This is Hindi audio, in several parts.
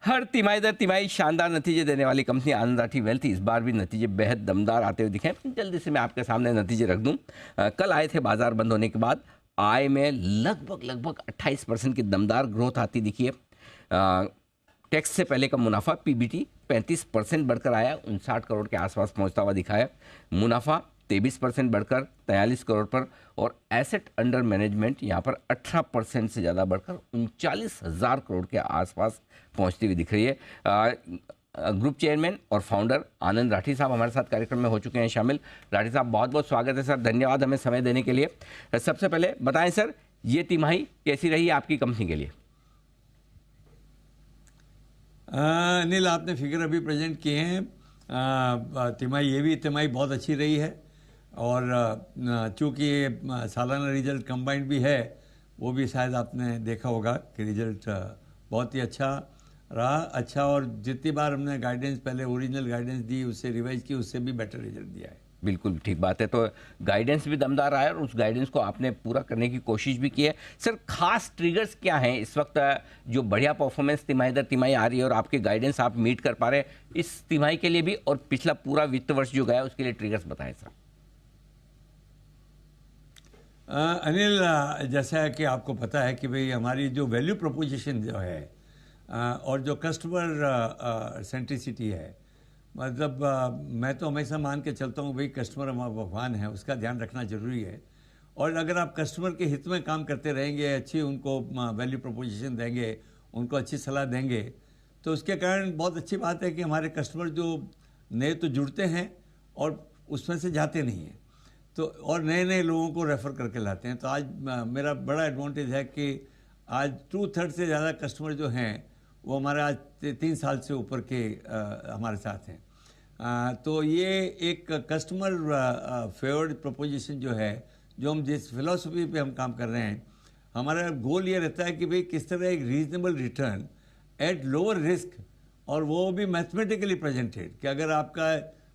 हर तिमाही दर तिमाही शानदार नतीजे देने वाली कंपनी आनंद राठी वेल्थ इस बार भी नतीजे बेहद दमदार आते हुए दिखे। जल्दी से मैं आपके सामने नतीजे रख दूं। कल आए थे बाजार बंद होने के बाद, आय में लगभग 28% की दमदार ग्रोथ आती दिखी है। टैक्स से पहले का मुनाफा पीबीटी 35% बढ़कर आया, 59 करोड़ के आसपास पहुंचता हुआ दिखा है। मुनाफा 23% बढ़कर 43 करोड़ पर, और एसेट अंडर मैनेजमेंट यहाँ पर 18% से ज़्यादा बढ़कर 39,000 करोड़ के आसपास पहुँचती हुई दिख रही है। ग्रुप चेयरमैन और फाउंडर आनंद राठी साहब हमारे साथ कार्यक्रम में हो चुके हैं शामिल। राठी साहब, बहुत बहुत स्वागत है सर, धन्यवाद हमें समय देने के लिए। सबसे पहले बताएं सर, ये तिमाही कैसी रही आपकी कंपनी के लिए? अनिल, आपने फिगर अभी प्रेजेंट किए हैं। तिमाही बहुत अच्छी रही है, और चूँकि ये सालाना रिजल्ट कंबाइंड भी है, वो भी शायद आपने देखा होगा कि रिजल्ट बहुत ही अच्छा रहा। और जितनी बार हमने गाइडेंस, पहले ओरिजिनल गाइडेंस दी, उससे रिवाइज की, उससे भी बेटर रिजल्ट दिया है। बिल्कुल ठीक बात है। तो गाइडेंस भी दमदार आया और उस गाइडेंस को आपने पूरा करने की कोशिश भी की है। सर, खास ट्रिगर्स क्या हैं इस वक्त जो बढ़िया परफॉर्मेंस तिमाही दर तिमाही आ रही है और आपके गाइडेंस आप मीट कर पा रहे हैं इस तिमाही के लिए भी, और पिछला पूरा वित्त वर्ष जो गया उसके लिए ट्रिगर्स बताएं सर। अनिल, जैसा है कि आपको पता है कि भाई हमारी जो वैल्यू प्रोपोजिशन जो है और जो कस्टमर सेंट्रिसिटी है, मतलब मैं तो हमेशा मान के चलता हूँ भाई कस्टमर हमारा भगवान है, उसका ध्यान रखना जरूरी है। और अगर आप कस्टमर के हित में काम करते रहेंगे, अच्छी उनको वैल्यू प्रोपोजिशन देंगे, उनको अच्छी सलाह देंगे, तो उसके कारण बहुत अच्छी बात है कि हमारे कस्टमर जो नए तो जुड़ते हैं और उसमें से जाते नहीं हैं, तो और नए नए लोगों को रेफ़र करके लाते हैं। तो आज मेरा बड़ा एडवांटेज है कि आज 2/3 से ज़्यादा कस्टमर जो हैं वो हमारे आज 3 साल से ऊपर के हमारे साथ हैं। तो ये एक कस्टमर फेवर्ड प्रोपोजिशन जो है, जो हम जिस फिलॉसफी पे हम काम कर रहे हैं, हमारा गोल ये रहता है कि भाई किस तरह एक reasonable return at lower risk, और वो भी मैथमेटिकली प्रेजेंटेड, कि अगर आपका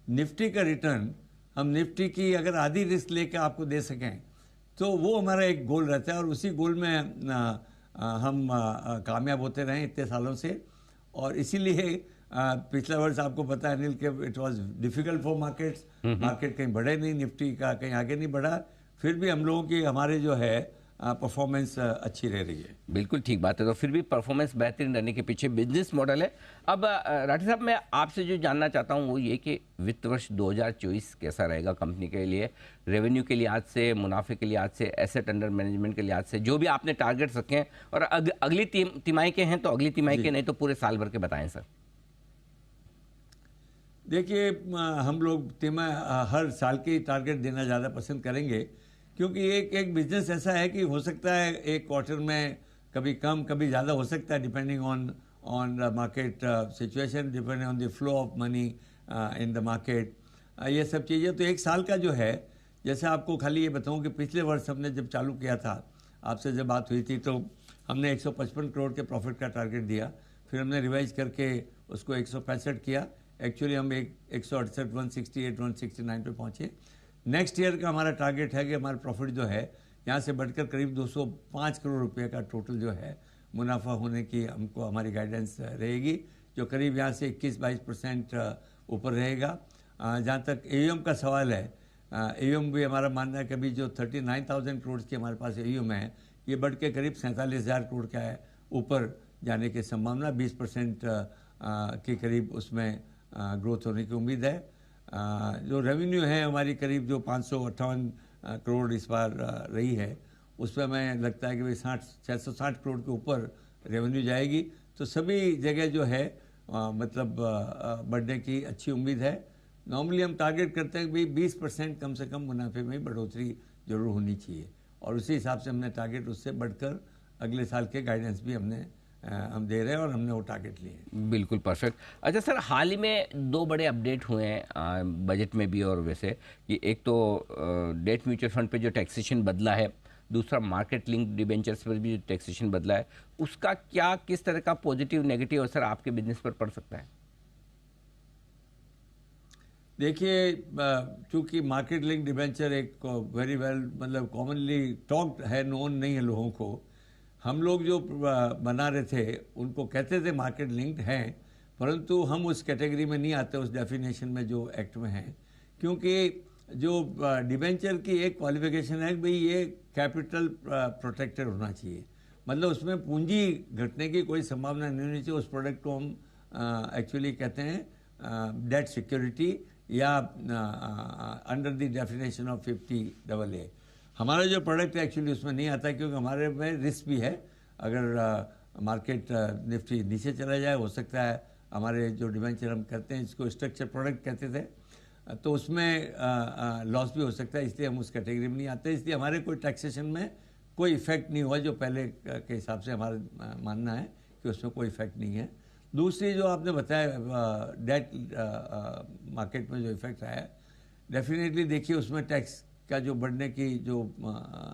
निफ्टी का रिटर्न हम निफ्टी की अगर आधी रिस्क लेकर आपको दे सकें, तो वो हमारा एक गोल रहता है। और उसी गोल में हम कामयाब होते रहे इतने सालों से। और इसीलिए पिछला वर्ष आपको पता है अनिल, कि it was difficult for markets, market कहीं बढ़े नहीं, निफ्टी का कहीं आगे नहीं बढ़ा, फिर भी हम लोगों की हमारे जो है परफॉर्मेंस अच्छी रह रही है। बिल्कुल ठीक बात है। तो फिर भी परफॉर्मेंस बेहतरीन रहने के पीछे बिजनेस मॉडल है। अब राठी साहब, मैं आपसे जो जानना चाहता हूँ वो ये कि वित्त वर्ष 2024 कैसा रहेगा कंपनी के लिए, रेवेन्यू के लिहाज से, मुनाफे के लिहाज से, एसेट अंडर मैनेजमेंट के लिहाज से, जो भी आपने टारगेट्स रखे हैं, और अगली तिमाही के हैं तो अगली तिमाही के, नहीं तो पूरे साल भर के बताएं सर। देखिए, हम लोग हर साल के टारगेट देना ज़्यादा पसंद करेंगे, क्योंकि एक बिजनेस ऐसा है कि हो सकता है एक क्वार्टर में कभी कम कभी ज़्यादा हो सकता है, depending on the market situation, depending on the flow of money in the market, ये सब चीज़ें। तो एक साल का जो है, जैसे आपको खाली ये बताऊं कि पिछले वर्ष हमने जब चालू किया था, आपसे जब बात हुई थी, तो हमने 155 करोड़ के प्रॉफिट का टारगेट दिया। फिर हमने रिवाइज करके उसको 165 किया। एक्चुअली हम 168, 168, 169 पे पहुँचे। नेक्स्ट ईयर का हमारा टारगेट है कि हमारा प्रॉफिट जो है यहाँ से बढ़कर करीब 205 करोड़ रुपए का टोटल जो है मुनाफा होने की हमको हमारी गाइडेंस रहेगी, जो करीब यहाँ से 21-22% ऊपर रहेगा। जहाँ तक एयूएम का सवाल है, एयूएम भी हमारा मानना है कि अभी जो 39,000 करोड़ की हमारे पास एयूएम है, ये बढ़ के करीब 47,000 करोड़ का है, ऊपर जाने की संभावना 20% के करीब उसमें ग्रोथ होने की उम्मीद है। जो रेवेन्यू है हमारी करीब जो 558 करोड़ इस बार रही है, उसमें हमें लगता है कि भाई 660 करोड़ के ऊपर रेवेन्यू जाएगी। तो सभी जगह जो है मतलब बढ़ने की अच्छी उम्मीद है। नॉर्मली हम टारगेट करते हैं कि भाई 20% कम से कम मुनाफे में बढ़ोतरी जरूर होनी चाहिए, और उसी हिसाब से हमने टारगेट उससे बढ़कर अगले साल के गाइडेंस भी हम दे रहे हैं, और हमने वो टारगेट लिए हैं। बिल्कुल परफेक्ट। अच्छा सर, हाल ही में 2 बड़े अपडेट हुए हैं बजट में भी, और वैसे कि एक तो डेट म्यूचुअल फंड पे जो टैक्सेशन बदला है, दूसरा मार्केट लिंक डिबेंचर्स पर भी टैक्सेशन बदला है। उसका क्या, किस तरह का पॉजिटिव नेगेटिव असर आपके बिजनेस पर पड़ सकता है? देखिए, चूँकि मार्केट लिंक डिबेंचर एक वेरी वेल मतलब कॉमनली टॉक्ड है, नोन नहीं है लोगों को। हम लोग जो बना रहे थे उनको कहते थे मार्केट लिंक्ड हैं, परंतु हम उस कैटेगरी में नहीं आते, उस डेफिनेशन में जो एक्ट में हैं, क्योंकि जो डिबेंचर की एक क्वालिफिकेशन है कि भाई ये कैपिटल प्रोटेक्टेड होना चाहिए, मतलब उसमें पूंजी घटने की कोई संभावना नहीं होनी चाहिए। उस प्रोडक्ट को हम एक्चुअली कहते हैं डेट सिक्योरिटी या under the definition of 50AA। हमारा जो प्रोडक्ट है एक्चुअली उसमें नहीं आता, क्योंकि हमारे में रिस्क भी है। अगर मार्केट निफ्टी नीचे चला जाए, हो सकता है हमारे जो डिबेंचर हम करते हैं, इसको स्ट्रक्चर प्रोडक्ट कहते थे, तो उसमें लॉस भी हो सकता है, इसलिए हम उस कैटेगरी में नहीं आते। इसलिए हमारे कोई टैक्सेशन में कोई इफेक्ट नहीं हुआ, जो पहले के हिसाब से हमारा मानना है कि उसमें कोई इफेक्ट नहीं है। दूसरी जो आपने बताया डेट मार्केट में जो इफेक्ट आया, डेफिनेटली देखिए उसमें टैक्स का जो बढ़ने की जो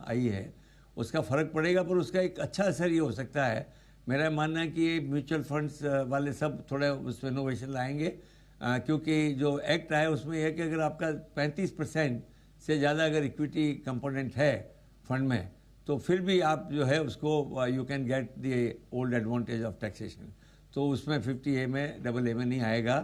आई है उसका फ़र्क पड़ेगा, पर उसका एक अच्छा असर ये हो सकता है, मेरा मानना है कि ये म्यूचुअल फंड्स वाले सब थोड़ा उसमें इनोवेशन लाएंगे, क्योंकि जो एक्ट आया उसमें यह है कि अगर आपका 35% से ज़्यादा अगर इक्विटी कंपोनेंट है फंड में, तो फिर भी आप जो है उसको you can get the old advantage of taxation, तो उसमें 50A में AA में नहीं आएगा।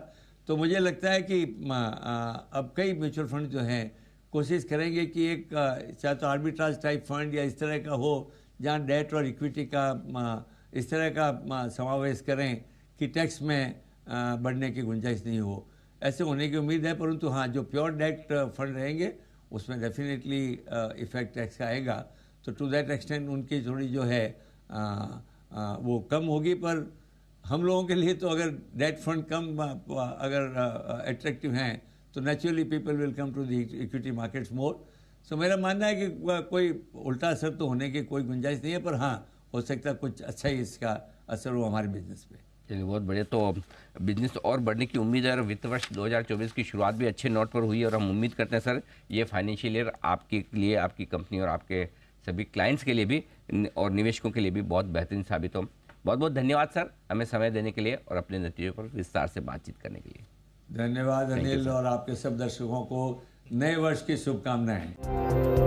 तो मुझे लगता है कि अब कई म्यूचुअल फंड जो हैं कोशिश करेंगे कि एक चाहे तो आर्बिट्राज टाइप फंड या इस तरह का हो, जहाँ डेट और इक्विटी का इस तरह का समावेश करें कि टैक्स में बढ़ने की गुंजाइश नहीं हो। ऐसे होने की उम्मीद है, परंतु हाँ, जो प्योर डेट फंड रहेंगे उसमें डेफिनेटली इफेक्ट टैक्स का आएगा। तो टू दैट एक्सटेंट उनकी थोड़ी जो है वो कम होगी, पर हम लोगों के लिए तो अगर डेट फंड कम अगर अट्रैक्टिव हैं तो naturally people will come to the equity markets more. So मेरा मानना है कि कोई उल्टा असर तो होने की कोई गुंजाइश नहीं है, पर हाँ, हो सकता है कुछ अच्छा ही इसका असर हो हमारे बिजनेस पे। चलिए, बहुत बढ़िया। तो बिजनेस और बढ़ने की उम्मीद है और वित्त वर्ष 2024 की शुरुआत भी अच्छे नोट पर हुई है और हम उम्मीद करते हैं सर ये फाइनेंशियल ईयर आपके लिए, आपकी कंपनी और आपके सभी क्लाइंट्स के लिए भी और निवेशकों के लिए भी बहुत बेहतरीन साबित हो। बहुत बहुत धन्यवाद सर, हमें समय देने के लिए और अपने नतीजों पर विस्तार से बातचीत करने के लिए। धन्यवाद अनिल, और आपके सब दर्शकों को नए वर्ष की शुभकामनाएं।